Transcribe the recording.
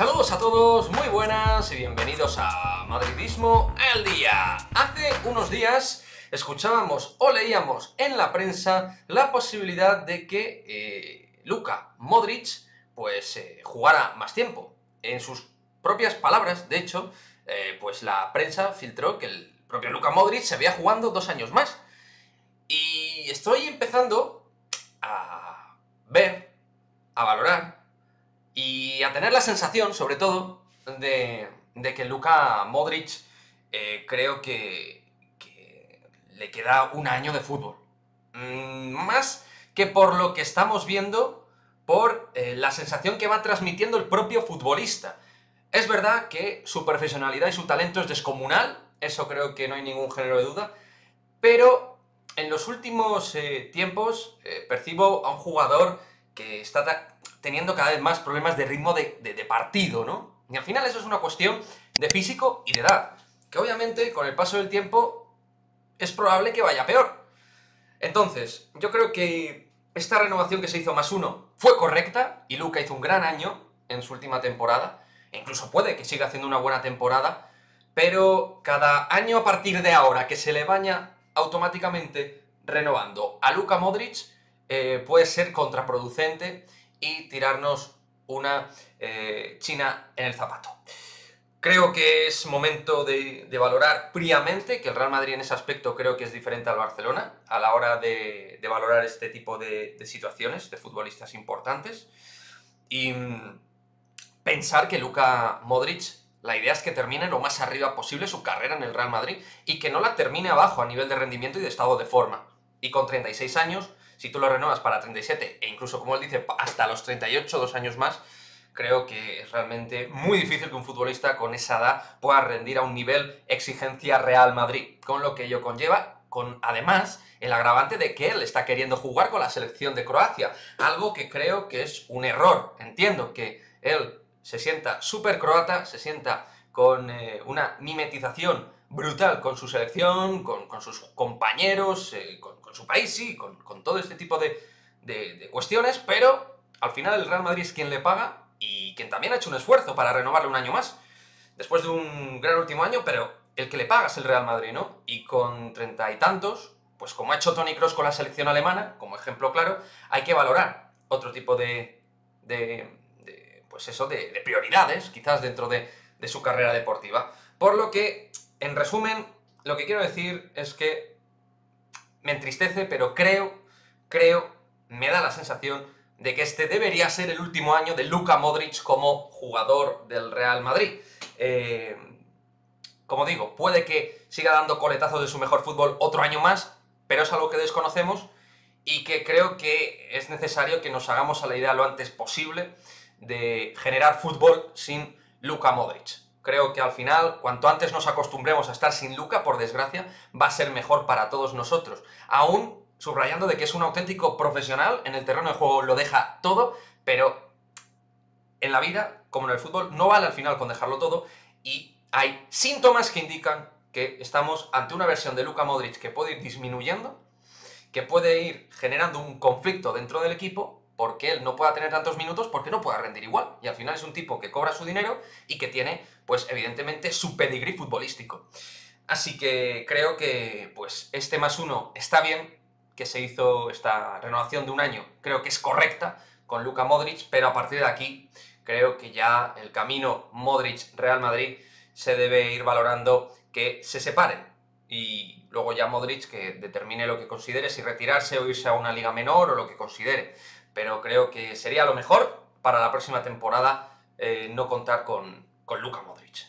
Saludos a todos, muy buenas y bienvenidos a Madridismo al Día. Hace unos días escuchábamos o leíamos en la prensa la posibilidad de que Luka Modric jugara más tiempo. En sus propias palabras, de hecho, pues la prensa filtró que el propio Luka Modric se veía jugando 2 años más. Y estoy empezando a ver, a valorar y a tener la sensación, sobre todo, de que Luka Modric creo que le queda un año de fútbol. Más que por lo que estamos viendo, por la sensación que va transmitiendo el propio futbolista. Es verdad que su profesionalidad y su talento es descomunal, eso creo que no hay ningún género de duda, pero en los últimos tiempos percibo a un jugador que está teniendo cada vez más problemas de ritmo de partido, ¿no? Y al final eso es una cuestión de físico y de edad, que obviamente con el paso del tiempo es probable que vaya peor. Entonces, yo creo que esta renovación que se hizo +1 fue correcta y Luka hizo un gran año en su última temporada, e incluso puede que siga haciendo una buena temporada, pero cada año a partir de ahora que se le vaya automáticamente renovando a Luka Modric puede ser contraproducente y tirarnos una china en el zapato. Creo que es momento de valorar fríamente, que el Real Madrid en ese aspecto creo que es diferente al Barcelona a la hora de valorar este tipo de situaciones de futbolistas importantes, y pensar que Luka Modric, la idea es que termine lo más arriba posible su carrera en el Real Madrid y que no la termine abajo a nivel de rendimiento y de estado de forma. Y con 36 años, si tú lo renuevas para 37 e incluso, como él dice, hasta los 38, 2 años más, creo que es realmente muy difícil que un futbolista con esa edad pueda rendir a un nivel exigencia Real Madrid, con lo que ello conlleva, con además el agravante de que él está queriendo jugar con la selección de Croacia, algo que creo que es un error. Entiendo que él se sienta súper croata, se sienta con una mimetización brutal con su selección, con sus compañeros, con su país, sí, con todo este tipo de cuestiones, pero al final el Real Madrid es quien le paga y quien también ha hecho un esfuerzo para renovarle un año más, después de un gran último año, pero el que le paga es el Real Madrid, ¿no? Y con 30 y tantos, pues como ha hecho Toni Kroos con la selección alemana, como ejemplo claro, hay que valorar otro tipo de prioridades, quizás dentro de su carrera deportiva. Por lo que, en resumen, lo que quiero decir es que me entristece, pero creo, me da la sensación de que este debería ser el último año de Luka Modric como jugador del Real Madrid. Como digo, puede que siga dando coletazos de su mejor fútbol otro año más, pero es algo que desconocemos y que creo que es necesario que nos hagamos a la idea lo antes posible de generar fútbol sin Luka Modric. Creo que al final, cuanto antes nos acostumbremos a estar sin Luka, por desgracia, va a ser mejor para todos nosotros. Aún subrayando de que es un auténtico profesional, en el terreno de juego lo deja todo, pero en la vida, como en el fútbol, no vale al final con dejarlo todo, y hay síntomas que indican que estamos ante una versión de Luka Modric que puede ir disminuyendo, que puede ir generando un conflicto dentro del equipo, porque él no pueda tener tantos minutos, porque no pueda rendir igual. Y al final es un tipo que cobra su dinero y que tiene, pues evidentemente, su pedigrí futbolístico. Así que creo que, pues, este +1 está bien, que se hizo esta renovación de un año, creo que es correcta con Luka Modric, pero a partir de aquí creo que ya el camino Modric-Real Madrid se debe ir valorando que se separen. Y luego ya Modric que determine lo que considere, si retirarse o irse a una liga menor o lo que considere. Pero creo que sería lo mejor para la próxima temporada no contar con Luka Modric.